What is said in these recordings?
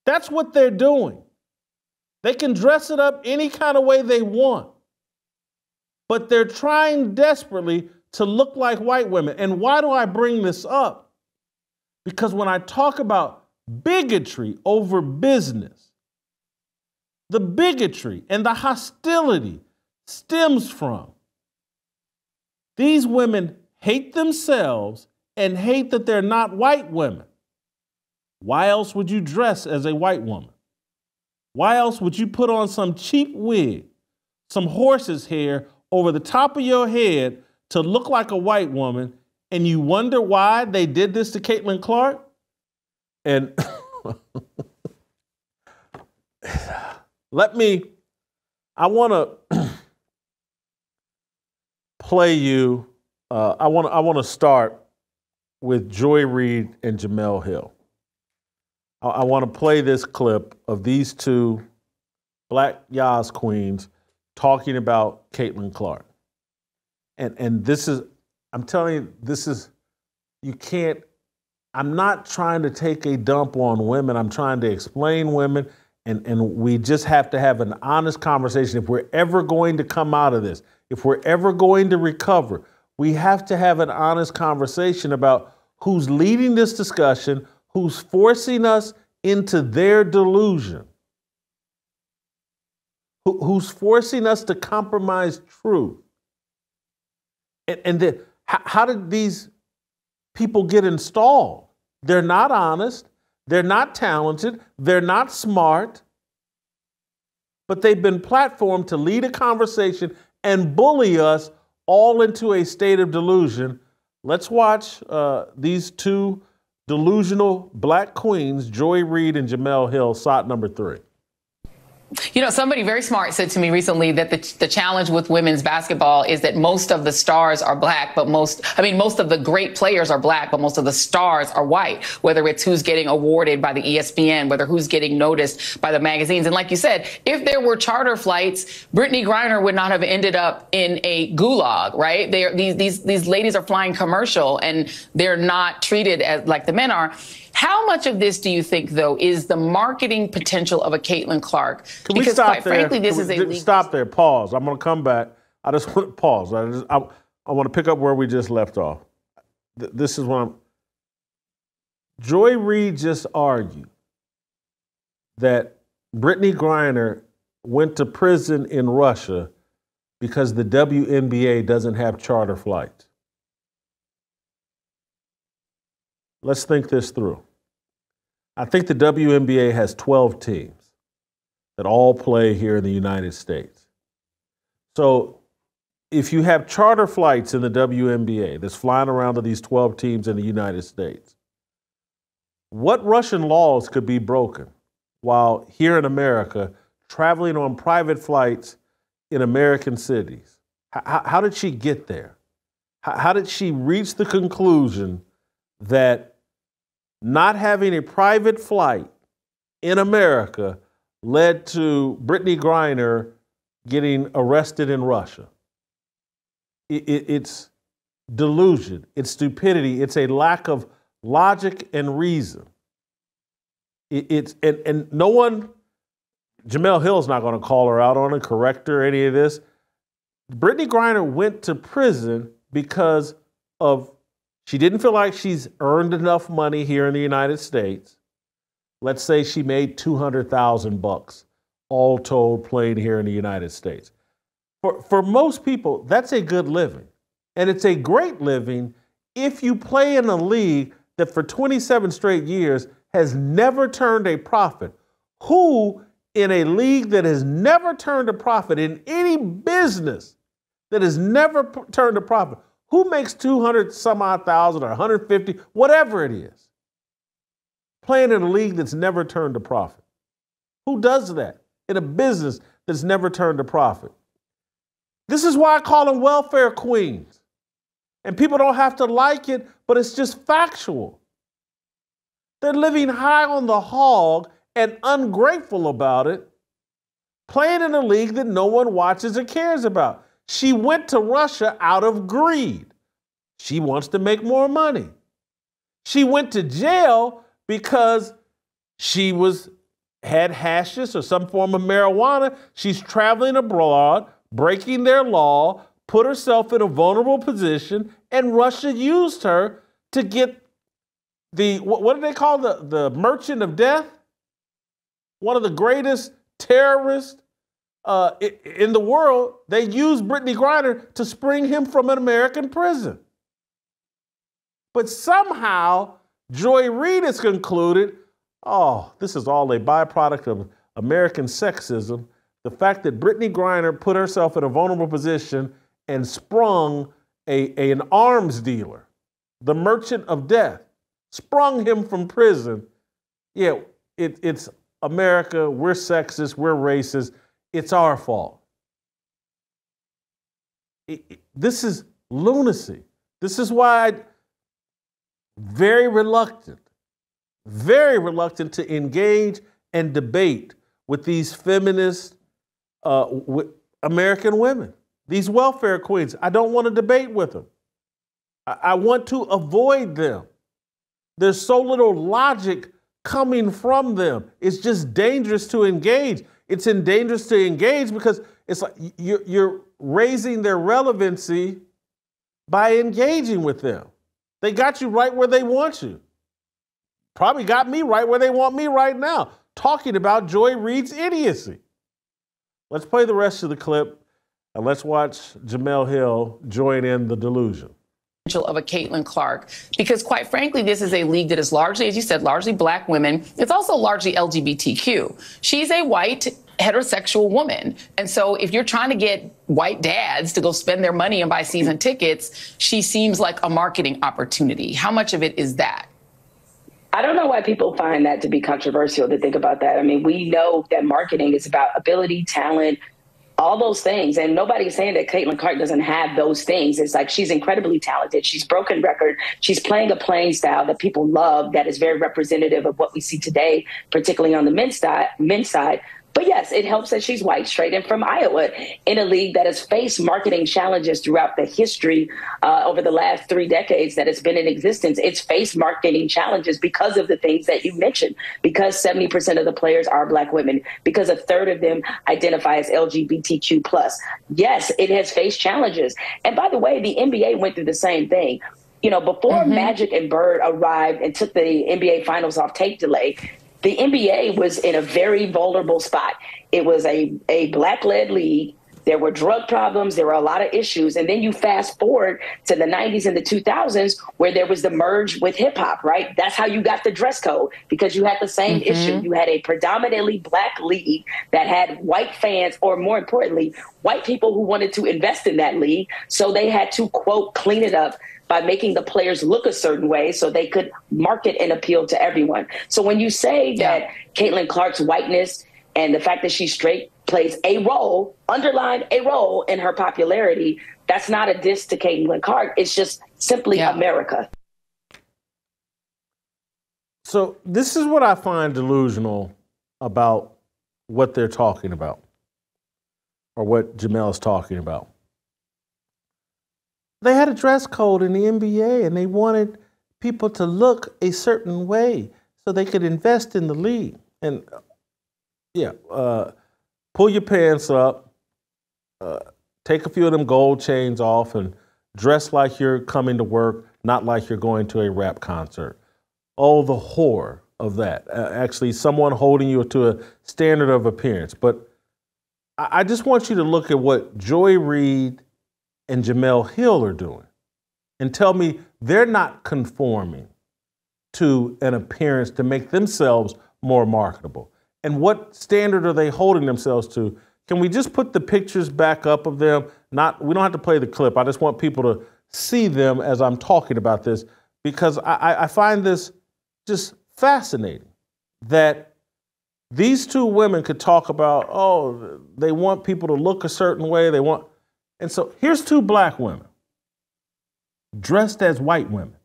That's what they're doing. They can dress it up any kind of way they want. But they're trying desperately to look like white women. And why do I bring this up? Because when I talk about bigotry over business, the bigotry and the hostility stems from these women hate themselves and hate that they're not white women. Why else would you dress as a white woman? Why else would you put on some cheap wig, some horse's hair over the top of your head to look like a white woman, and you wonder why they did this to Caitlin Clark? And I want to play you, I want to start with Joy Reid and Jemele Hill. I want to play this clip of these two black Yas queens talking about Caitlin Clark. And this is, I'm telling you, this is, you can't, I'm not trying to take a dump on women. I'm trying to explain women, and we just have to have an honest conversation. If we're ever going to come out of this, if we're ever going to recover, we have to have an honest conversation about who's leading this discussion, who's forcing us into their delusion, who's forcing us to compromise truth. And how did these people get installed? They're not honest, they're not talented, they're not smart, but they've been platformed to lead a conversation and bully us all into a state of delusion. Let's watch these two delusional black queens, Joy Reid and Jemele Hill, SOT number 3. You know, somebody very smart said to me recently that the challenge with women's basketball is that most of the stars are black, but most of the great players are black, but most of the stars are white, whether it's who's getting awarded by the ESPN, whether who's getting noticed by the magazines. And like you said, if there were charter flights, Brittany Griner would not have ended up in a gulag, right? These ladies are flying commercial and they're not treated as like the men are. How much of this do you think, though, is the marketing potential of a Caitlin Clark? Can we stop there? Frankly, this is a legal... Stop there. Pause. I'm going to come back. I just want to pause. I want to pick up where we just left off. This is what I'm... Joy Reid just argued that Brittany Griner went to prison in Russia because the WNBA doesn't have charter flights. Let's think this through. I think the WNBA has 12 teams that all play here in the United States. So if you have charter flights in the WNBA that's flying around to these 12 teams in the United States, what Russian laws could be broken while here in America traveling on private flights in American cities? How did she get there? How did she reach the conclusion that not having a private flight in America led to Brittany Griner getting arrested in Russia? It's delusion, it's stupidity, it's a lack of logic and reason. And no one, Jemele Hill's not going to call her out on it, correct her, any of this. Brittany Griner went to prison because of she didn't feel like she's earned enough money here in the United States. Let's say she made $200,000 all told playing here in the United States. For most people, that's a good living. And it's a great living if you play in a league that for 27 straight years has never turned a profit. Who in a league that has never turned a profit, in any business that has never turned a profit, who makes 200 some odd thousand or 150, whatever it is, playing in a league that's never turned a profit? Who does that in a business that's never turned a profit? This is why I call them welfare queens. And people don't have to like it, but it's just factual. They're living high on the hog and ungrateful about it, playing in a league that no one watches or cares about. She went to Russia out of greed. She wants to make more money. She went to jail because she was had hashish or some form of marijuana. She's traveling abroad, breaking their law, put herself in a vulnerable position, and Russia used her to get the, what do they call the merchant of death? One of the greatest terrorists in the world. They used Brittany Griner to spring him from an American prison. But somehow, Joy Reid has concluded, oh, this is all a byproduct of American sexism. The fact that Brittany Griner put herself in a vulnerable position and sprung an arms dealer, the merchant of death, sprung him from prison. Yeah, it's America. We're sexist. We're racist. It's our fault. This is lunacy. This is why I'm very reluctant to engage and debate with these feminist American women, these welfare queens. I don't want to debate with them. I want to avoid them. There's so little logic coming from them. It's just dangerous to engage. It's dangerous to engage because it's like you're raising their relevancy by engaging with them. They got you right where they want you. Probably got me right where they want me right now, talking about Joy Reid's idiocy. Let's play the rest of the clip and let's watch Jemele Hill join in the delusion of a Caitlin Clark, because quite frankly, this is a league that is largely, as you said, largely black women. It's also largely LGBTQ. She's a white heterosexual woman. And so if you're trying to get white dads to go spend their money and buy season tickets, she seems like a marketing opportunity. How much of it is that? I don't know why people find that to be controversial to think about that. I mean, we know that marketing is about ability, talent, all those things. And nobody's saying that Caitlin Clark doesn't have those things. It's like she's incredibly talented. She's broken record. She's playing a playing style that people love, that is very representative of what we see today, particularly on the men's side. But yes, it helps that she's white, straight in from Iowa, in a league that has faced marketing challenges throughout the history over the last 3 decades that it's been in existence. It's faced marketing challenges because of the things that you mentioned, because 70% of the players are black women, because a third of them identify as LGBTQ+. Yes, it has faced challenges. And by the way, the NBA went through the same thing. You know, before Magic and Bird arrived and took the NBA Finals off tape delay, the NBA was in a very vulnerable spot. It was a black-led league. There were drug problems. There were a lot of issues. And then you fast forward to the 90s and the 2000s where there was the merge with hip-hop, right? That's how you got the dress code, because you had the same issue. You had a predominantly black league that had white fans, or more importantly, white people who wanted to invest in that league. So they had to, quote, clean it up by making the players look a certain way so they could market and appeal to everyone. So when you say that Caitlin Clark's whiteness and the fact that she's straight plays a role, underlined a role in her popularity, that's not a diss to Caitlin Clark. It's just simply America. So this is what I find delusional about what they're talking about, or what Jemele is talking about. They had a dress code in the NBA, and they wanted people to look a certain way so they could invest in the league. And pull your pants up, take a few of them gold chains off, and dress like you're coming to work, not like you're going to a rap concert. Oh, the horror of that. Actually, someone holding you to a standard of appearance. But I just want you to look at what Joy Reid and Jemele Hill are doing and tell me they're not conforming to an appearance to make themselves more marketable. And what standard are they holding themselves to? Can we just put the pictures back up of them? We don't have to play the clip. I just want people to see them as I'm talking about this, because I find this just fascinating that these two women could talk about, oh, they want people to look a certain way. And so here's two black women dressed as white women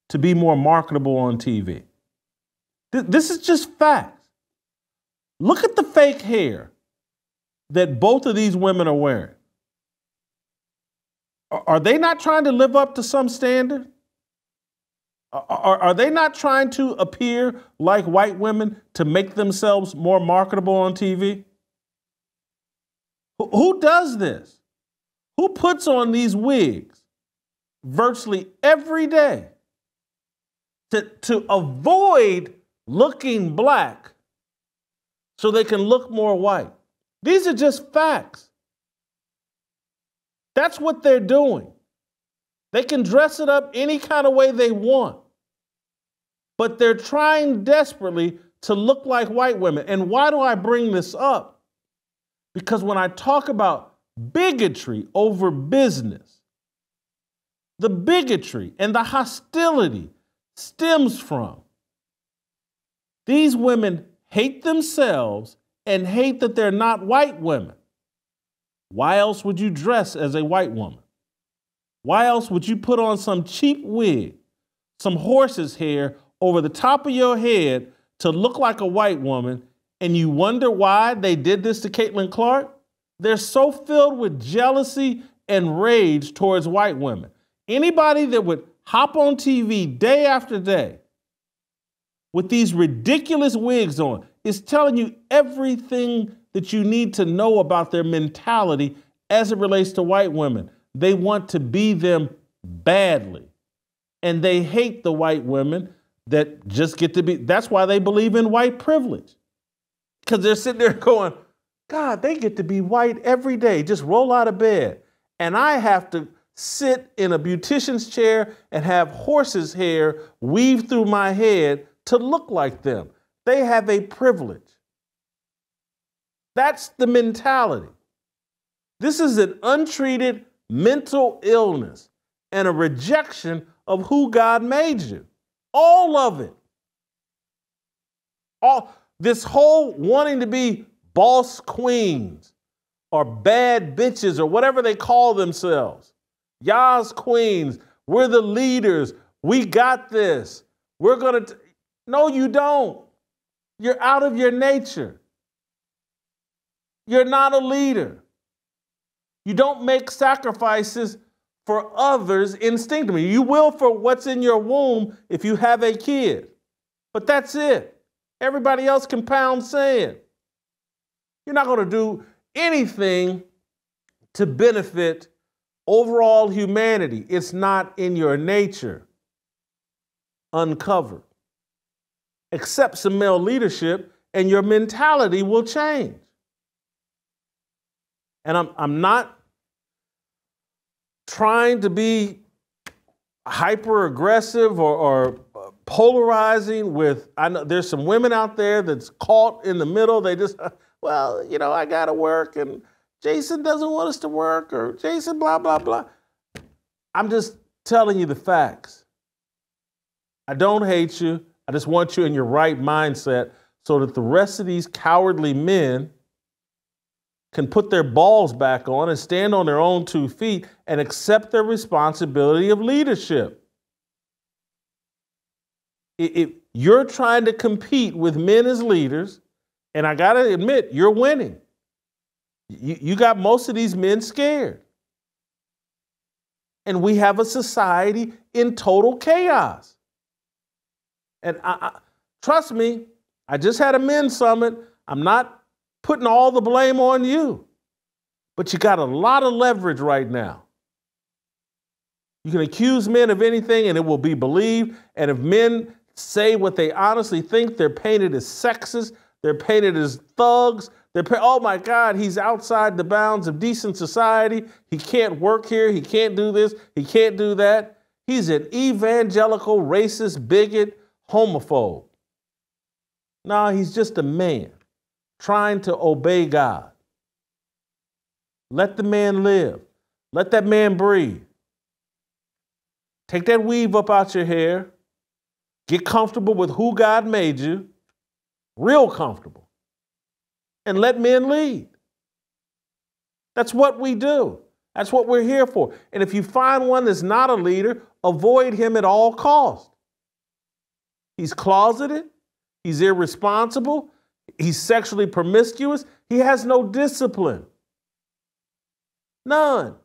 to be more marketable on TV. This is just facts. Look at the fake hair that both of these women are wearing. Are they not trying to live up to some standard? Are they not trying to appear like white women to make themselves more marketable on TV? Who does this? Who puts on these wigs virtually every day to avoid looking black so they can look more white? These are just facts. That's what they're doing. They can dress it up any kind of way they want, but they're trying desperately to look like white women. And why do I bring this up? Because when I talk about bigotry over business, the bigotry and the hostility stems from these women hate themselves and hate that they're not white women. Why else would you dress as a white woman? Why else would you put on some cheap wig, some horse's hair over the top of your head to look like a white woman, and you wonder why they did this to Caitlin Clark? They're so filled with jealousy and rage towards white women. Anybody that would hop on TV day after day with these ridiculous wigs on is telling you everything that you need to know about their mentality as it relates to white women. They want to be them badly. And they hate the white women that just get to be. That's why they believe in white privilege. Because they're sitting there going, God, they get to be white every day. Just roll out of bed. And I have to sit in a beautician's chair and have horse's hair weave through my head to look like them. They have a privilege. That's the mentality. This is an untreated mental illness and a rejection of who God made you. All of it. All this whole wanting to be boss queens or bad bitches or whatever they call themselves. Yas queens, we're the leaders. We got this. We're going to. No, you don't. You're out of your nature. You're not a leader. You don't make sacrifices for others instinctively. You will for what's in your womb if you have a kid. But that's it. Everybody else can pound sand. You're not going to do anything to benefit overall humanity. It's not in your nature. Uncover. Accept some male leadership and your mentality will change. And I'm not trying to be hyper aggressive or polarizing with, I know there's some women out there that's caught in the middle. They just, well, you know, I got to work and Jason doesn't want us to work or Jason blah, blah, blah. I'm just telling you the facts. I don't hate you. I just want you in your right mindset so that the rest of these cowardly men can put their balls back on and stand on their own 2 feet and accept their responsibility of leadership. If you're trying to compete with men as leaders, and I got to admit, you're winning. You got most of these men scared. And we have a society in total chaos. And trust me, I just had a men's summit. I'm not putting all the blame on you, but you got a lot of leverage right now. You can accuse men of anything and it will be believed. And if men say what they honestly think, they're painted as sexist, they're painted as thugs, oh my God, he's outside the bounds of decent society. He can't work here, he can't do this, he can't do that. He's an evangelical, racist, bigot, homophobe. No, he's just a man trying to obey God. Let the man live. Let that man breathe. Take that weave up out your hair. Get comfortable with who God made you. Real comfortable. And let men lead. That's what we do. That's what we're here for. And if you find one that's not a leader, avoid him at all costs. He's closeted. He's irresponsible. He's sexually promiscuous. He has no discipline. None.